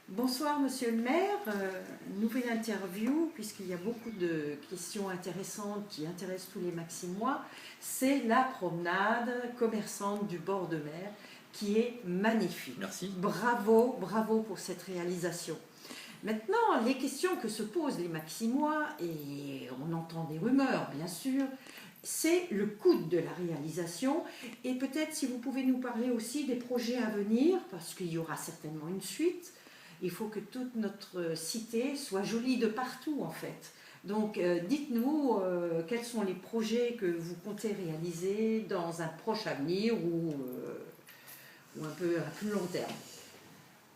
Bonsoir Monsieur le maire, nouvelle interview puisqu'il y a beaucoup de questions intéressantes qui intéressent tous les Maximois. C'est la promenade commerçante du bord de mer qui est magnifique. Merci. Bravo, bravo pour cette réalisation. Maintenant, les questions que se posent les Maximois, et on entend des rumeurs bien sûr, c'est le coût de la réalisation et peut-être si vous pouvez nous parler aussi des projets à venir parce qu'il y aura certainement une suite. Il faut que toute notre cité soit jolie de partout en fait. Donc dites-nous quels sont les projets que vous comptez réaliser dans un proche avenir ou un peu à plus long terme.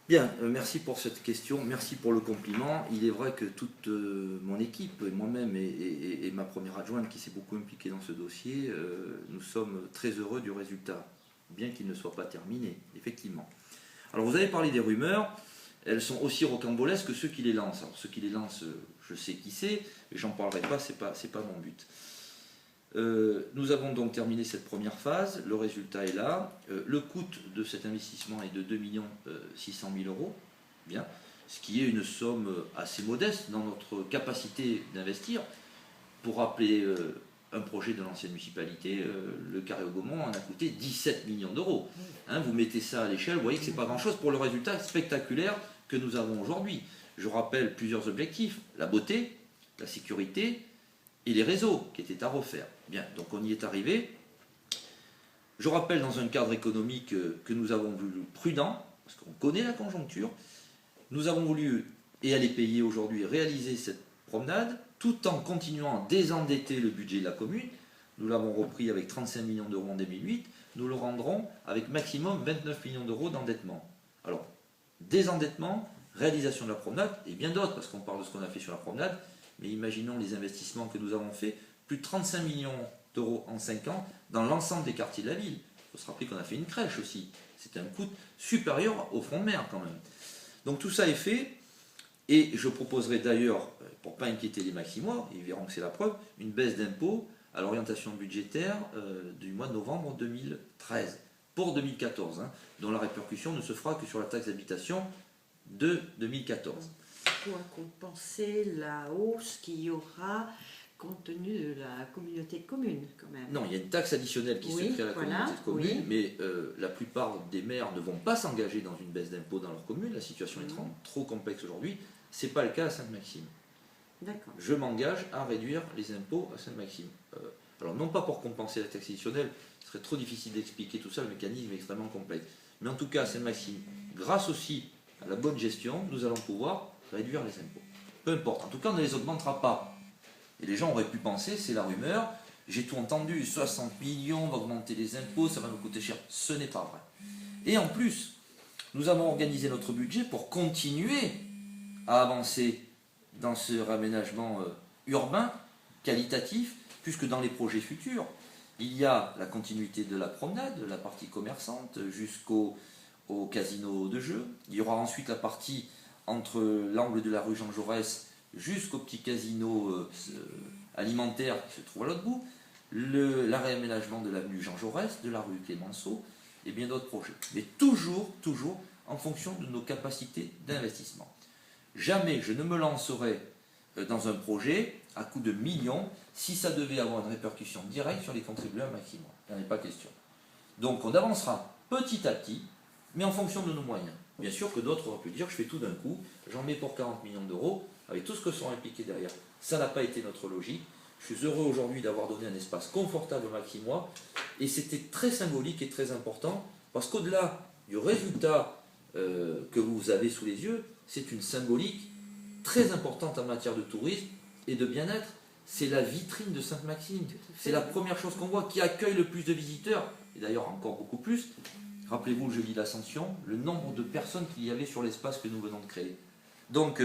Bien, merci pour cette question, merci pour le compliment. Il est vrai que toute mon équipe, et moi-même et ma première adjointe qui s'est beaucoup impliquée dans ce dossier, nous sommes très heureux du résultat, bien qu'il ne soit pas terminé, effectivement. Alors vous avez parlé des rumeurs, elles sont aussi rocambolesques que ceux qui les lancent. Alors ceux qui les lancent, je sais qui c'est, mais j'en parlerai pas, c'est pas mon but. Nous avons donc terminé cette première phase, le résultat est là. Le coût de cet investissement est de 2 600 000 euros, bien, ce qui est une somme assez modeste dans notre capacité d'investir. Pour rappeler un projet de l'ancienne municipalité, le Carré au Gaumont en a coûté 17 millions d'euros. Hein, vous mettez ça à l'échelle, vous voyez que ce n'est pas grand-chose pour le résultat spectaculaire que nous avons aujourd'hui. Je rappelle plusieurs objectifs, la beauté, la sécurité, et les réseaux qui étaient à refaire. Bien, donc on y est arrivé. Je rappelle dans un cadre économique que nous avons voulu prudent, parce qu'on connaît la conjoncture, nous avons voulu, et elle est payée aujourd'hui, réaliser cette promenade, tout en continuant à désendetter le budget de la commune. Nous l'avons repris avec 35 millions d'euros en 2008, nous le rendrons avec maximum 29 millions d'euros d'endettement. Alors, désendettement, réalisation de la promenade, et bien d'autres, parce qu'on parle de ce qu'on a fait sur la promenade, mais imaginons les investissements que nous avons faits, plus de 35 millions d'euros en 5 ans dans l'ensemble des quartiers de la ville. Il faut se rappeler qu'on a fait une crèche aussi. C'était un coût supérieur au front de mer quand même. Donc tout ça est fait, et je proposerai d'ailleurs, pour ne pas inquiéter les Maximois, ils verront que c'est la preuve, une baisse d'impôt à l'orientation budgétaire du mois de novembre 2013, pour 2014, hein, dont la répercussion ne se fera que sur la taxe d'habitation de 2014. Pour compenser la hausse qu'il y aura compte tenu de la communauté de communes quand même. Non, il y a une taxe additionnelle qui se crée à la communauté de communes, mais la plupart des maires ne vont pas s'engager dans une baisse d'impôt dans leur commune, la situation est trop complexe aujourd'hui, ce n'est pas le cas à Sainte-Maxime. D'accord. Je m'engage à réduire les impôts à Sainte-Maxime. Alors non pas pour compenser la taxe additionnelle, ce serait trop difficile d'expliquer tout ça, le mécanisme est extrêmement complexe. Mais en tout cas à Sainte-Maxime, grâce aussi à la bonne gestion, nous allons pouvoir réduire les impôts. Peu importe, en tout cas on ne les augmentera pas. Et les gens auraient pu penser, c'est la rumeur, j'ai tout entendu, 60 millions, on va augmenter les impôts, ça va nous coûter cher. Ce n'est pas vrai. Et en plus, nous avons organisé notre budget pour continuer à avancer dans ce réaménagement urbain, qualitatif, puisque dans les projets futurs, il y a la continuité de la promenade, la partie commerçante, jusqu'au casino de jeu. Il y aura ensuite la partie entre l'angle de la rue Jean Jaurès jusqu'au petit casino alimentaire qui se trouve à l'autre bout, le réaménagement de l'avenue Jean Jaurès, de la rue Clémenceau, et bien d'autres projets. Mais toujours en fonction de nos capacités d'investissement. Jamais je ne me lancerai dans un projet à coût de millions si ça devait avoir une répercussion directe sur les contribuables maximum. Il n'y en a pas question. Donc on avancera petit à petit, mais en fonction de nos moyens. Bien sûr que d'autres auraient pu dire je fais tout d'un coup, j'en mets pour 40 millions d'euros, avec tout ce que sont impliqués derrière. Ça n'a pas été notre logique. Je suis heureux aujourd'hui d'avoir donné un espace confortable aux Maximois, et c'était très symbolique et très important, parce qu'au-delà du résultat que vous avez sous les yeux, c'est une symbolique très importante en matière de tourisme et de bien-être. C'est la vitrine de Sainte-Maxime. C'est la première chose qu'on voit, qui accueille le plus de visiteurs, et d'ailleurs encore beaucoup plus. Rappelez-vous le jeudi d'Ascension, le nombre de personnes qu'il y avait sur l'espace que nous venons de créer. Donc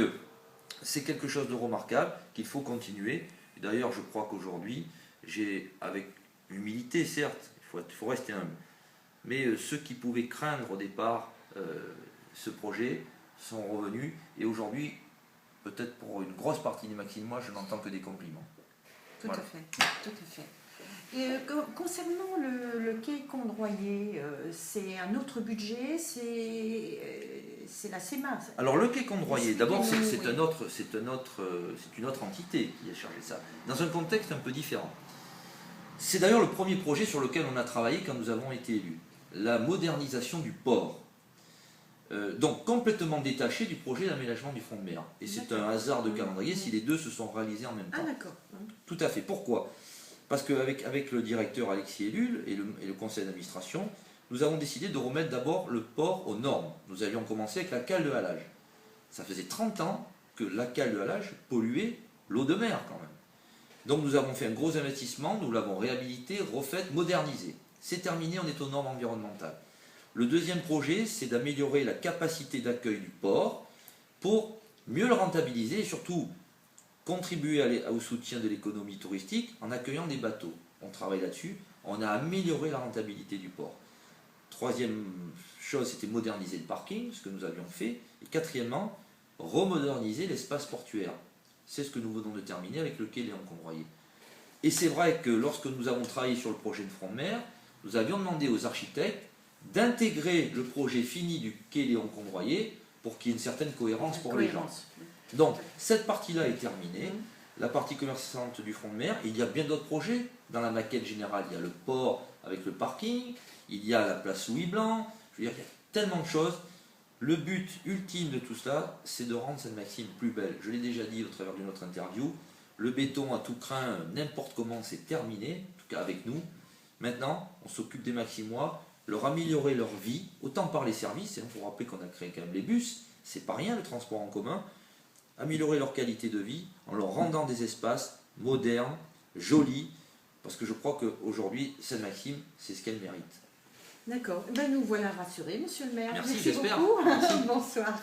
c'est quelque chose de remarquable, qu'il faut continuer. Et d'ailleurs je crois qu'aujourd'hui, j'ai, avec humilité certes, il faut rester humble, mais ceux qui pouvaient craindre au départ ce projet sont revenus, et aujourd'hui, peut-être pour une grosse partie des Maximois, je n'entends que des compliments. Tout à fait, tout à fait. Et concernant le quai Condroyer, c'est un autre budget, c'est la CEMA. Alors le quai Condroyer, d'abord c'est Expliquez-nous, une autre entité qui a chargé ça, dans un contexte un peu différent. C'est d'ailleurs le premier projet sur lequel on a travaillé quand nous avons été élus, la modernisation du port. Donc complètement détaché du projet d'aménagement du front de mer. Et c'est un hasard de calendrier si les deux se sont réalisés en même temps. Ah d'accord. Tout à fait. Pourquoi? Parce qu'avec le directeur Alexis Ellul et le conseil d'administration, nous avons décidé de remettre d'abord le port aux normes. Nous avions commencé avec la cale de halage. Ça faisait 30 ans que la cale de halage polluait l'eau de mer quand même. Donc nous avons fait un gros investissement, nous l'avons réhabilité, refait, modernisé. C'est terminé, on est aux normes environnementales. Le deuxième projet, c'est d'améliorer la capacité d'accueil du port pour mieux le rentabiliser et surtout contribuer au soutien de l'économie touristique en accueillant des bateaux. On travaille là-dessus, on a amélioré la rentabilité du port. Troisième chose, c'était moderniser le parking, ce que nous avions fait. Et quatrièmement, remoderniser l'espace portuaire. C'est ce que nous venons de terminer avec le quai Léon Condroyer. Et c'est vrai que lorsque nous avons travaillé sur le projet de front de mer, nous avions demandé aux architectes d'intégrer le projet fini du quai Léon Condroyer pour qu'il y ait une certaine cohérence pour les gens. Donc, cette partie-là est terminée. La partie commerçante du front de mer, il y a bien d'autres projets dans la maquette générale. Il y a le port avec le parking, il y a la place Louis Blanc, je veux dire, il y a tellement de choses. Le but ultime de tout cela, c'est de rendre Sainte-Maxime plus belle. Je l'ai déjà dit au travers d'une autre interview, le béton à tout crin, n'importe comment, c'est terminé, en tout cas avec nous. Maintenant, on s'occupe des Maximois, leur améliorer leur vie, autant par les services, il faut rappeler qu'on a créé quand même les bus, c'est pas rien le transport en commun, améliorer leur qualité de vie en leur rendant des espaces modernes, jolis, parce que je crois qu'aujourd'hui, Sainte-Maxime, c'est ce qu'elle mérite. D'accord. Ben, nous voilà rassurés, monsieur le maire. Merci, j'espère. Beaucoup. Merci. Bonsoir.